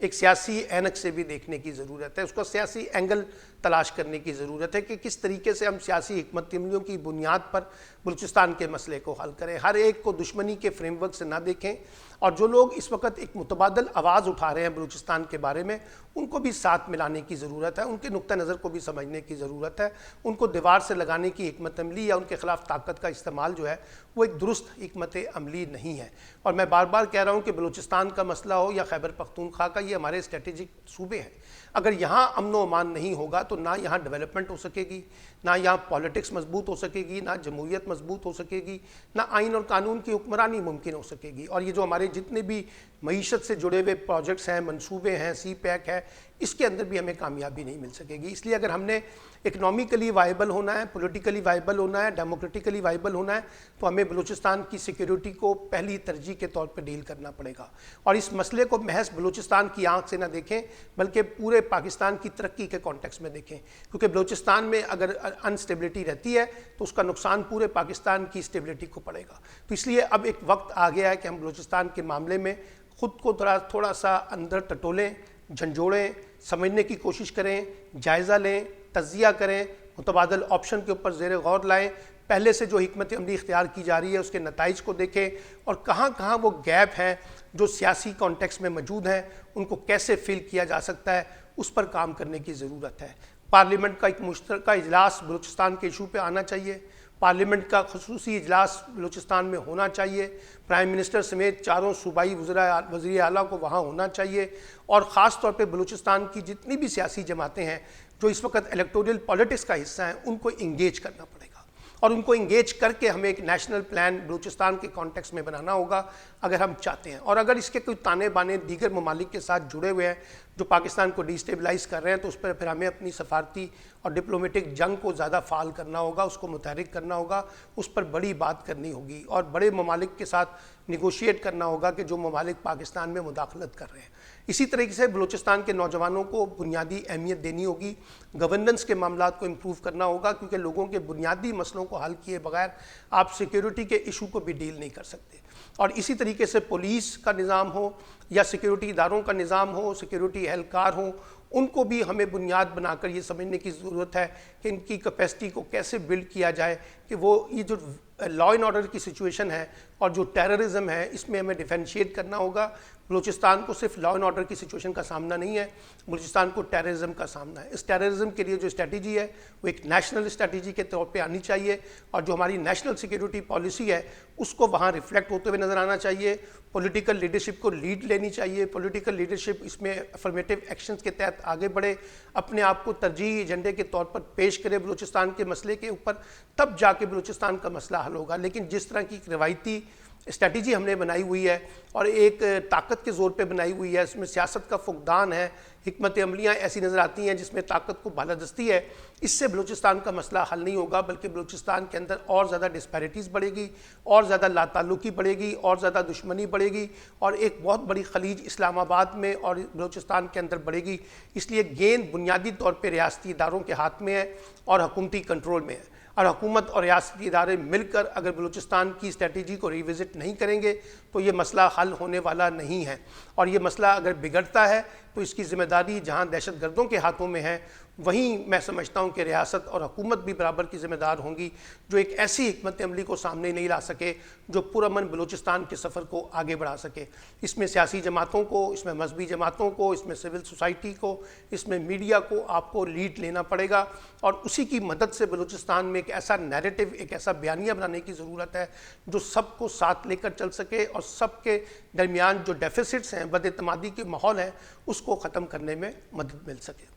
ایک سیاسی اینک سے بھی دیکھنے کی ضرورت ہے، اس کو سیاسی اینگل تلاش کرنے کی ضرورت ہے کہ کس طریقے سے ہم سیاسی حکمت عملیوں کی بنیاد پر بلوچستان کے مسئلے کو حل کریں، ہر ایک کو دشمنی کے فریم ورک سے نہ دیکھیں، اور جو لوگ اس وقت ایک متبادل آواز اٹھا رہے ہیں بلوچستان کے بارے میں ان کو بھی ساتھ ملانے کی ضرورت ہے، ان کے نقطہ نظر کو بھی سمجھنے کی ضرورت ہے، ان کو دیوار سے لگانے کی حکمت عملی یا ان کے خلاف طاقت کا استعمال جو ہے وہ ایک درست حکمت عملی نہیں ہے۔ اور میں بار بار کہہ رہا ہوں کہ بلوچستان کا مسئلہ ہو یا خیبر پختونخوا کا، یہ ہمارے اسٹریٹجک صوبے ہیں، اگر یہاں امن و امان نہیں ہوگا تو نہ یہاں ڈیولپمنٹ ہو سکے گی، نہ یہاں پالیٹکس مضبوط ہو سکے گی، نہ جمہوریت مضبوط ہو سکے گی، نہ آئین اور قانون کی حکمرانی ممکن ہو سکے گی۔ اور یہ جو ہمارے جتنے بھی معیشت سے جڑے ہوئے پروجیکٹس ہیں، منصوبے ہیں، سی پیک ہے، اس کے اندر بھی ہمیں کامیابی نہیں مل سکے گی۔ اس لیے اگر ہم نے اکنامکلی وائبل ہونا ہے، پولیٹیکلی وائبل ہونا ہے، ڈیموکریٹکلی وائبل ہونا ہے، تو ہمیں بلوچستان کی سیکیورٹی کو پہلی ترجیح کے طور پہ ڈیل کرنا پڑے گا، اور اس مسئلے کو محض بلوچستان کی آنکھ سے نہ دیکھیں بلکہ پورے پاکستان کی ترقی کے کانٹیکس میں دیکھیں، کیونکہ بلوچستان میں اگر انسٹیبلٹی رہتی ہے تو اس کا نقصان پورے پاکستان کی اسٹیبلٹی کو پڑے گا۔ تو اس لیے اب ایک وقت آ گیا ہے کہ ہم بلوچستان کے معاملے میں خود کو تھوڑا سا اندر ٹٹولیں، جھنجھوڑیں، سمجھنے کی کوشش کریں، جائزہ لیں، تجزیہ کریں، متبادل آپشن کے اوپر زیر غور لائیں، پہلے سے جو حکمت عملی اختیار کی جا رہی ہے اس کے نتائج کو دیکھیں، اور کہاں کہاں وہ گیپ ہیں جو سیاسی کانٹیکس میں موجود ہیں ان کو کیسے فل کیا جا سکتا ہے، اس پر کام کرنے کی ضرورت ہے۔ پارلیمنٹ کا ایک مشترکہ اجلاس بلوچستان کے ایشو پہ آنا چاہیے، پارلیمنٹ کا خصوصی اجلاس بلوچستان میں ہونا چاہیے، پرائم منسٹر سمیت چاروں صوبائی وزیر اعلیٰ کو وہاں ہونا چاہیے، اور خاص طور پہ بلوچستان کی جتنی بھی سیاسی جماعتیں ہیں جو اس وقت الیکٹورل پالیٹکس کا حصہ ہیں ان کو انگیج کرنا پڑے گا، اور ان کو انگیج کر کے ہمیں ایک نیشنل پلان بلوچستان کے کانٹیکس میں بنانا ہوگا اگر ہم چاہتے ہیں۔ اور اگر اس کے کوئی تانے بانے دیگر ممالک کے ساتھ جڑے ہوئے ہیں جو پاکستان کو ڈیسٹیبلائز کر رہے ہیں تو اس پر پھر ہمیں اپنی سفارتی اور ڈپلومیٹک جنگ کو زیادہ فعال کرنا ہوگا، اس کو متحرک کرنا ہوگا، اس پر بڑی بات کرنی ہوگی، اور بڑے ممالک کے ساتھ نیگوشیٹ کرنا ہوگا کہ جو ممالک پاکستان میں مداخلت کر رہے ہیں۔ اسی طریقے سے بلوچستان کے نوجوانوں کو بنیادی اہمیت دینی ہوگی، گورننس کے معاملات کو امپروو کرنا ہوگا، کیونکہ لوگوں کے بنیادی مسئلوں کو حل کیے بغیر آپ سیکیورٹی کے ایشو کو بھی ڈیل نہیں کر سکتے۔ اور اسی طریقے سے پولیس کا نظام ہو یا سیکیورٹی اداروں کا نظام ہو، سیکیورٹی اہلکار ہوں، ان کو بھی ہمیں بنیاد بنا کر یہ سمجھنے کی ضرورت ہے کہ ان کی کیپیسٹی کو کیسے بلڈ کیا جائے کہ وہ یہ جو لا اینڈ آرڈر کی سچویشن ہے اور جو ٹیررزم ہے اس میں ہمیں ڈیفرینشیٹ کرنا ہوگا۔ بلوچستان کو صرف لا اینڈ آرڈر کی سچویشن کا سامنا نہیں ہے، بلوچستان کو ٹیررزم کا سامنا ہے۔ اس ٹیررزم کے لیے جو اسٹریٹجی ہے وہ ایک نیشنل اسٹریٹجی کے طور پہ آنی چاہیے، اور جو ہماری نیشنل سیکیورٹی پالیسی ہے اس کو وہاں ریفلیکٹ ہوتے ہوئے نظر آنا چاہیے۔ پولیٹیکل لیڈرشپ کو لیڈ لینی چاہیے، پولیٹیکل لیڈرشپ اس میں افرمیٹو ایکشنز کے تحت آگے بڑھے، اپنے آپ کو ترجیحی ایجنڈے کے طور پر پیش کرے بلوچستان کے مسئلے کے اوپر، تب جا کے بلوچستان کا مسئلہ حل ہوگا۔ لیکن جس طرح کی روایتی اسٹریٹجی ہم نے بنائی ہوئی ہے اور ایک طاقت کے زور پہ بنائی ہوئی ہے، اس میں سیاست کا فقدان ہے، حکمت عملیاں ایسی نظر آتی ہیں جس میں طاقت کو بالادستی ہے، اس سے بلوچستان کا مسئلہ حل نہیں ہوگا، بلکہ بلوچستان کے اندر اور زیادہ ڈسپیرٹیز بڑھے گی، اور زیادہ لا تعلقی بڑھے گی، اور زیادہ دشمنی بڑھے گی، اور ایک بہت بڑی خلیج اسلام آباد میں اور بلوچستان کے اندر بڑھے گی۔ اس لیے گیند بنیادی طور پہ ریاستی اداروں کے ہاتھ میں ہے اور حکومتی کنٹرول میں ہے، اور حکومت اور ریاستی ادارے مل کر اگر بلوچستان کی اسٹریٹجی کو ریوزٹ نہیں کریں گے تو یہ مسئلہ حل ہونے والا نہیں ہے، اور یہ مسئلہ اگر بگڑتا ہے تو اس کی ذمہ داری جہاں دہشت گردوں کے ہاتھوں میں ہے وہیں میں سمجھتا ہوں کہ ریاست اور حکومت بھی برابر کی ذمہ دار ہوں گی جو ایک ایسی حکمت عملی کو سامنے نہیں لا سکے جو پرامن بلوچستان کے سفر کو آگے بڑھا سکے۔ اس میں سیاسی جماعتوں کو، اس میں مذہبی جماعتوں کو، اس میں سول سوسائٹی کو، اس میں میڈیا کو آپ کو لیڈ لینا پڑے گا، اور اسی کی مدد سے بلوچستان میں ایک ایسا نیریٹو، ایک ایسا بیانیہ بنانے کی ضرورت ہے جو سب کو ساتھ لے کر چل سکے اور سب کے درمیان جو ڈیفیسٹس ہیں، بد اعتمادی کے ماحول ہیں، اس کو ختم کرنے میں مدد مل سکے۔